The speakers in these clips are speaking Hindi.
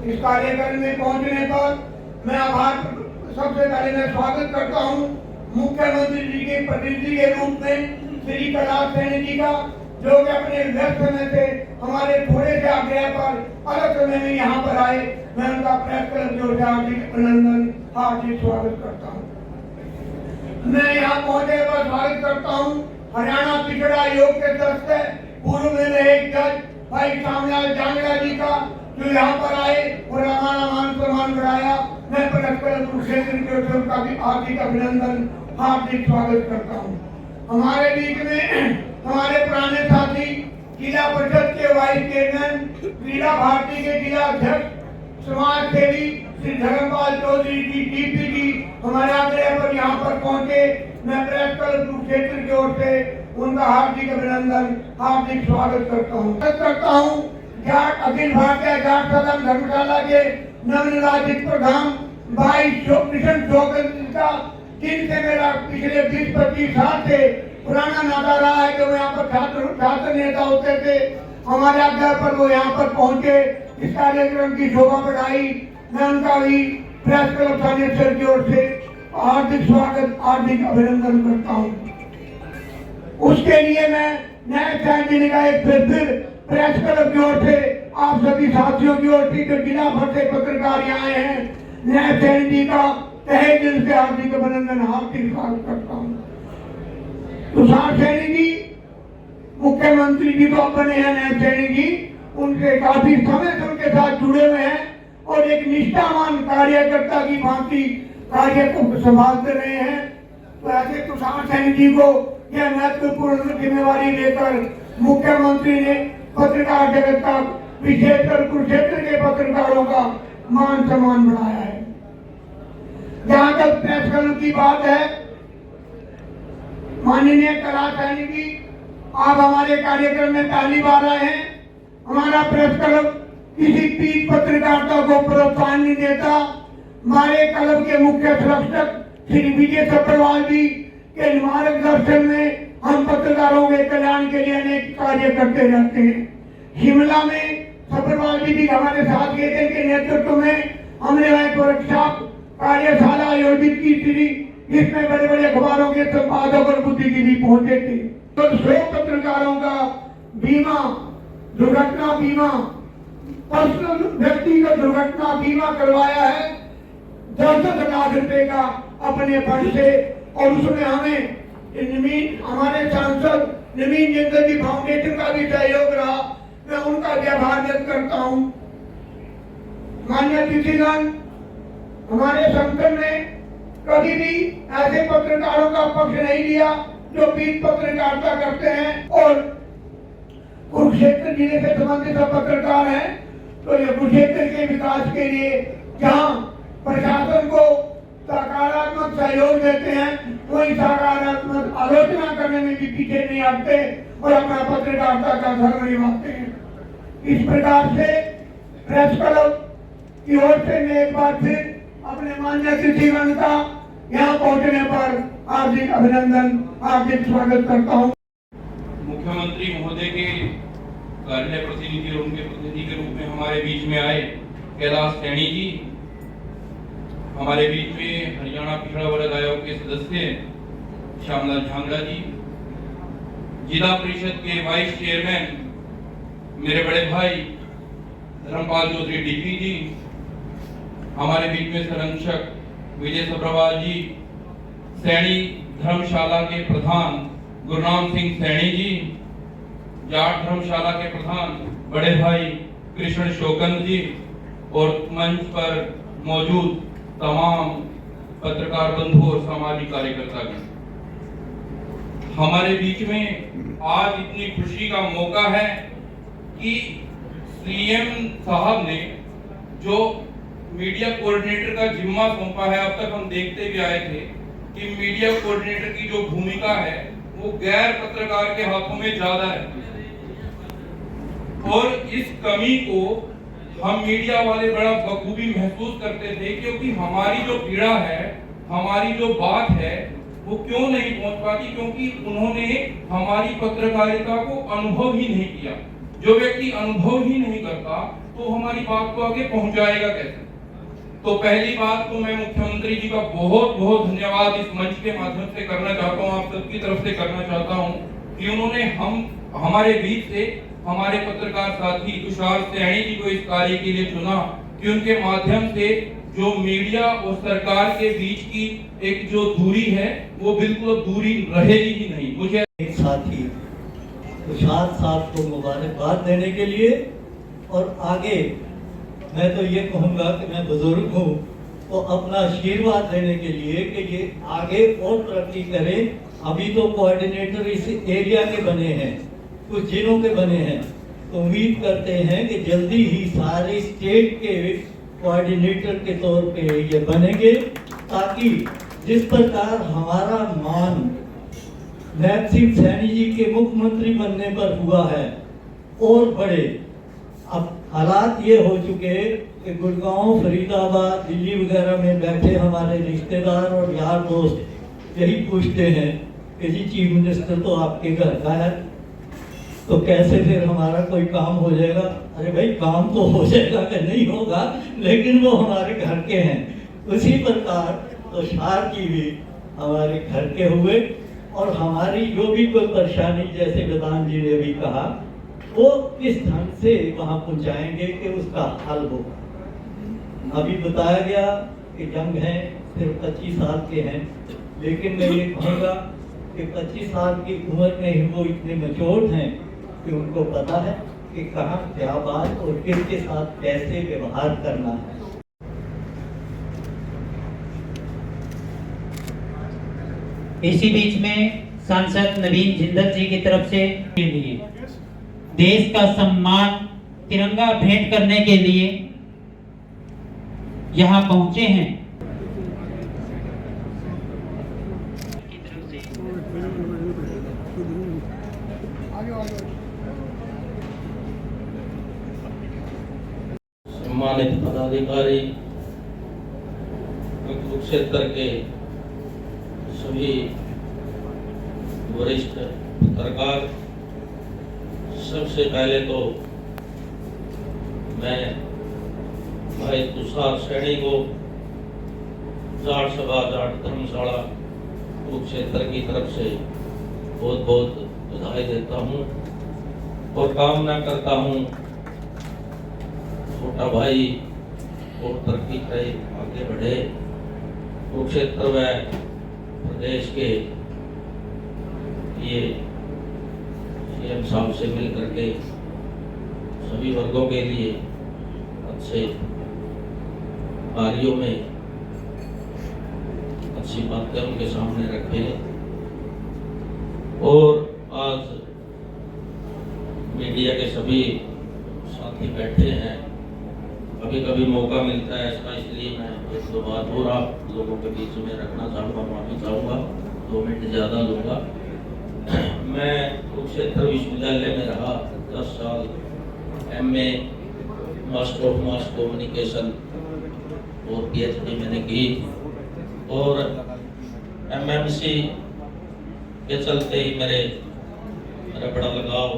इस कार्यक्रम में पहुंचने पर मैं आभार सबसे पहले मैं स्वागत करता हूं मुख्यमंत्री जी के प्रतिनिधि के रूप में श्री कैलाश सैनी जी का, जो कि अपने व्यस्त समय से हमारे थोड़े से आग्रह पर अलग समय में यहाँ पर आए। मैं उनका प्रेस क्लब की ओर से हार्दिक अभिनंदन, हार्दिक स्वागत करता हूँ। मैं यहाँ पहुंचे पर स्वागत करता हूँ हरियाणा पिछड़ा आयोग के सदस्य पूर्व में रहे जज भाई श्यामलाल जांगड़ा जी का, जो यहाँ पर आए और हमारा मान सम्मान बढ़ाया। मैं प्रेस क्लब कुरुक्षेत्र की ओर से उनका भी हार्दिक अभिनंदन, हार्दिक स्वागत करता हूँ। हमारे बीच में हमारे पुराने साथी जिला परिषद के वाइस चेयरमैन, क्रीड़ा भारती के जिला अध्यक्ष, समाज सेवी श्री धर्मपाल चौधरी जी डीपी जी हमारे आग्रह पर यहाँ पर पहुंचे। मैं प्रेस क्लब कुरुक्षेत्र की ओर से उनका हार्दिक अभिनंदन, हार्दिक स्वागत करता हूँ। जाट अखिल भारतीय जाट सदन धर्मशाला के नवनिर्वाचित प्रधान भाई कृष्ण शोकन का, जिनसे मेरा पिछले 20-25 साल से पुराना नाता रहा है कि वो यहाँ पर छात्र नेता होते थे। हमारे आग्रह पर वो यहाँ पर पहुंचे, इस कार्यक्रम की शोभा बढ़ाई। मैं उनका भी प्रेस क्लब थानेसर की ओर से हार्दिक स्वागत, हार्दिक अभिनंदन करता हूँ। उसके लिए मैं न्याय सैनी का एक फिर प्रेस क्लब की ओर से आप सभी साथियों की ओर से जो जिला भर से पत्रकार यहाँ आए हैं, न्याय सैनी जी का तहे दिल से हार्दिक अभिनंदन, हार्दिक स्वागत करता हूँ। तुषार सैनी जी मुख्यमंत्री जी तो बने हैं, न्याय सैनी जी उनके काफी समय से उनके साथ जुड़े हुए हैं और एक निष्ठावान कार्यकर्ता की भांति कार्य को संभालते रहे हैं। तो ऐसे तुषार सैनी जी को यह महत्वपूर्ण जिम्मेवारी लेकर मुख्यमंत्री ने पत्रकार जगत का, विशेषकर कुरुक्षेत्र के पत्रकारों का मान सम्मान बढ़ाया है। जहां तक प्रेस क्लब की बात है, माननीय कैलाश सैनी जी, आप हमारे कार्यक्रम में पहली बार आए हैं। हमारा प्रेस क्लब किसी पीठ पत्रकारिता को प्रोत्साहन नहीं देता। हमारे क्लब के मुख्य संरक्षक श्री विजय सब्रवाल जी के मार्गदर्शन में हम पत्रकारों के कल्याण के लिए अनेक कार्य करते रहते हैं। शिमला में सब्रवाल जी भी हमारे साथ गए थे, के नेतृत्व में हमने वहाँ वर्कशॉप कार्यशाला आयोजित की थी, जिसमें बड़े बड़े अखबारों के संपादक और बुद्धिजीवी पहुंचे थे। तो 100 पत्रकारों का बीमा, दुर्घटना बीमा, पर्सनल व्यक्तिगत दुर्घटना बीमा करवाया है 10 लाख रुपए का अपने फंड से। और उसमें हमें हमारे सांसद नवीन जिंदल जी फाउंडेशन का भी सहयोग रहा। मैं उनका भी आभार व्यक्त करता हूँ। माननीय अतिथिगण, हमारे संगठन ने कभी भी ऐसे पत्रकारों का पक्ष नहीं लिया जो पीठ पत्रकारिता करते हैं और कुरुक्षेत्र जिले से संबंधित पत्रकार हैं। तो ये कुरुक्षेत्र के विकास के लिए जहाँ प्रशासन को सकारात्मक सहयोग देते हैं, वही सकारात्मक आलोचना करने में भी पीछे नहीं हटते और अपना पत्रकारिता का धर्म निभाते हैं। इस प्रकार से प्रेस क्लब की ओर से मैं एक बार फिर अपने माननीय अतिथिगण का यहाँ पहुँचने पर हार्दिक अभिनंदन, हार्दिक स्वागत करता हूँ। मुख्यमंत्री महोदय के कार्यालय प्रतिनिधि और उनके प्रतिनिधि के रूप में हमारे बीच में आए कैलाश सैनी जी, हमारे बीच में हरियाणा पिछड़ा वर्ग आयोग के सदस्य श्यामलाल जांगड़ा जी, जिला परिषद के वाइस चेयरमैन मेरे बड़े भाई धर्मपाल चौधरी डीपी जी, हमारे बीच में संरक्षक विजय सब्रवाल जी, सैनी धर्मशाला के प्रधान गुरनाम सिंह सैनी जी, जाट धर्मशाला के प्रधान बड़े भाई कृष्ण शोकन जी और मंच पर मौजूद तमाम पत्रकार बंधु और सामाजिक कार्यकर्ता भी। हमारे बीच में आज इतनी खुशी का मौका है कि सीएम साहब ने जो मीडिया कोऑर्डिनेटर का जिम्मा सौंपा है, अब तक हम देखते भी आए थे कि मीडिया कोऑर्डिनेटर की जो भूमिका है वो गैर पत्रकार के हाथों में ज्यादा है और इस कमी को हम मीडिया वाले बड़ा बखूबी महसूस करते थे, क्योंकि हमारी जो पीड़ा है, हमारी जो बात है वो क्यों नहीं पहुंच पाती, क्योंकि उन्होंने हमारी पत्रकारिता को अनुभव ही नहीं किया। जो व्यक्ति अनुभव ही नहीं करता तो तो हमारी बात को आगे पहुंचाएगा कैसे? तो पहली बात तो मैं मुख्यमंत्री जी का बहुत बहुत धन्यवाद इस मंच के माध्यम से करना चाहता हूं, आप सबकी तरफ से करना चाहता हूं कि उन्होंने हमारे बीच से हमारे पत्रकार साथी तुषार सैनी जी को इस कार्य के लिए चुना कि उनके माध्यम से जो मीडिया और सरकार के बीच की एक जो दूरी है वो बिल्कुल दूरी रहेगी ही नहीं। मुझे एक साथी तुषार साहब को मुबारकबाद देने के लिए, और आगे मैं तो ये कहूँगा कि मैं बुजुर्ग हूँ तो अपना आशीर्वाद देने के लिए कि ये आगे और तरक्की करें। अभी तो कोऑर्डिनेटर इस एरिया के बने हैं, कुछ जिलों के बने हैं, तो उम्मीद करते हैं कि जल्दी ही सारे स्टेट के कोऑर्डिनेटर के तौर पे ये बनेंगे, ताकि जिस प्रकार हमारा मान नायब सिंह सैनी जी के मुख्यमंत्री बनने पर हुआ है और बढ़े। अब हालात ये हो चुके कि गुड़गांव, फरीदाबाद, दिल्ली वगैरह में बैठे हमारे रिश्तेदार और यार दोस्त यही पूछते हैं कि जी चीफ मिनिस्टर तो आपके घर का है, तो कैसे फिर हमारा कोई काम हो जाएगा? अरे भाई काम तो हो जाएगा कि नहीं होगा, लेकिन वो हमारे घर के हैं। उसी प्रकार तुषार जी भी हमारे घर के हुए, और हमारी जो भी कोई परेशानी, जैसे वेदांत जी ने भी कहा, वो किस ढंग से वहाँ पहुँचाएंगे कि उसका हल होगा। अभी बताया गया कि जंग है सिर्फ 25 साल के हैं, लेकिन मैं ये कहूँगा कि 25 साल की उम्र में ही वो इतने मैच्योर्ड हैं कि उनको पता है कि कहाँ क्या बात और किसके साथ कैसे व्यवहार करना है। इसी बीच में सांसद नवीन जिंदल जी की तरफ से के लिए देश का सम्मान तिरंगा भेंट करने के लिए यहाँ पहुंचे हैं। सम्मानित पदाधिकारी, कुरुक्षेत्र के सभी वरिष्ठ पत्रकार, सबसे पहले तो मैं भाई तुषार सैनी को जाट सभा, जाट धर्मशाला कुरुक्षेत्र की तरफ से बहुत बहुत बधाई देता हूँ और कामना करता हूँ छोटा भाई और तरक्की करे, आगे बढ़े। कुरुक्षेत्र व प्रदेश के लिए सीएम साहब से मिल करके सभी वर्गों के लिए अच्छे कार्यों में अच्छी बातें उनके सामने रखें। और आज मीडिया के सभी साथी बैठे हैं, कभी कभी मौका मिलता है ऐसा, इसलिए मैं एक दो बात और आप लोगों के बीच में रखना चाहूँगा, माफी चाहूँगा, 2 मिनट ज़्यादा लूँगा। मैं कुरुक्षेत्र विश्वविद्यालय में रहा 10 साल, MA master of mass communication और PhD मैंने की, और MMC के चलते ही मेरा बड़ा लगाव,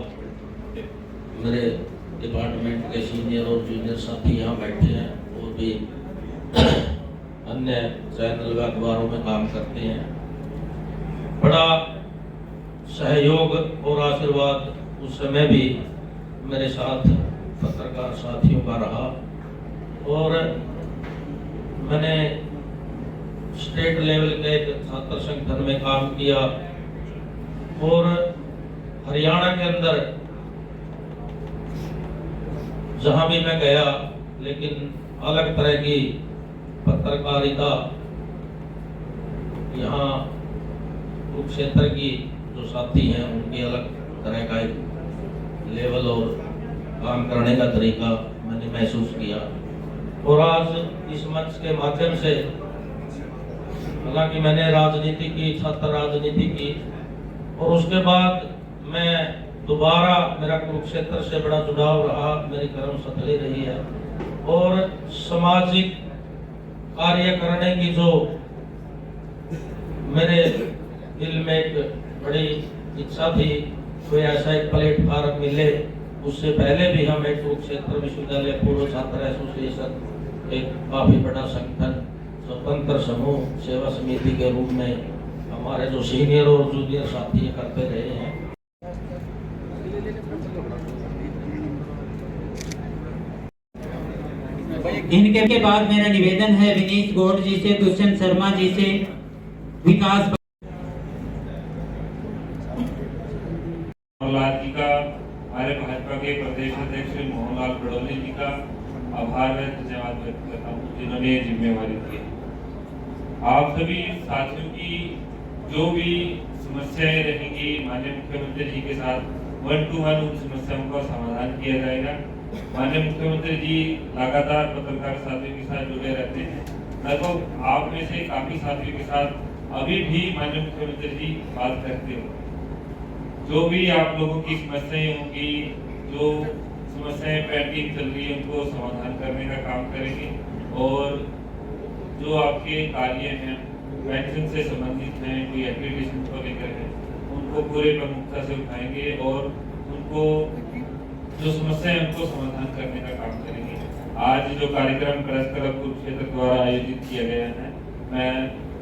मेरे डिपार्टमेंट के सीनियर और जूनियर साथी यहाँ बैठे हैं और भी अन्य चैनल व अखबारों में काम करते हैं। बड़ा सहयोग और आशीर्वाद उस समय भी मेरे साथ पत्रकार साथियों का रहा, और मैंने स्टेट लेवल के एक छात्र संगठन में काम किया, और हरियाणा के अंदर जहां भी मैं गया, लेकिन अलग तरह की पत्रकारिता यहाँ कुरुक्षेत्र की जो साथी हैं उनकी अलग तरह का एक लेवल और काम करने का तरीका मैंने महसूस किया। और आज इस मंच के माध्यम से, हालांकि मैंने राजनीति की, छात्र राजनीति की, और उसके बाद मैं दोबारा, मेरा कुरुक्षेत्र से बड़ा जुड़ाव रहा, मेरी कर्मस्थली रही है, और सामाजिक कार्य करने की जो मेरे दिल में एक बड़ी इच्छा थी, कोई ऐसा एक प्लेटफार्म मिले उससे पहले भी हम एक कुरुक्षेत्र विश्वविद्यालय पूर्व छात्र एसोसिएशन एक काफी बड़ा संगठन स्वतंत्र समूह सेवा समिति के रूप में हमारे जो सीनियर और जूनियर साथी करते रहे हैं। इनके बाद मेरा निवेदन है विनीत गौड़ जी से, दुष्यंत शर्मा जी से, विकास मोहनलाल जी का, हमारे भाजपा के प्रदेश अध्यक्ष मोहनलाल बड़ौली जी का आभार व्यक्त धन्यवाद व्यक्त करता हूँ जिन्होंने ये जिम्मेवारी दी। आप सभी साथियों की जो भी समस्याएं रहेंगी माननीय मुख्यमंत्री जी के साथ 1 to 1 उन समस्याओं का समाधान किया जाएगा। माननीय मुख्यमंत्री जी लगातार पत्रकार साथियों के साथ जुड़े रहते हैं। लगभग आप में से काफी साथियों के साथ अभी भी माननीय मुख्यमंत्री जी बात करते हो। जो भी आप लोगों की समस्याएं होंगी, जो समस्याएं पेंडिंग चल रही है उनको समाधान करने का काम करेंगे और जो आपके कार्य हैं पेंशन से संबंधित हैं, कोई एप्लीकेशन को लेकर है, उनको पूरे प्रमुखता से उठाएंगे और उनको जो समस्या है उनको समाधान करने का काम करेंगे। आज जो कार्यक्रम प्रेस क्लब कुरुक्षेत्र द्वारा आयोजित किया गया है, मैं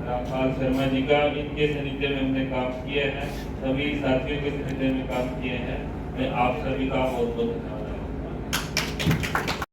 रामपाल शर्मा जी का इनके सानिध्य में हमने काम किया है, सभी साथियों के सानिध्य में काम किए हैं। मैं आप सभी का बहुत बहुत धन्यवाद।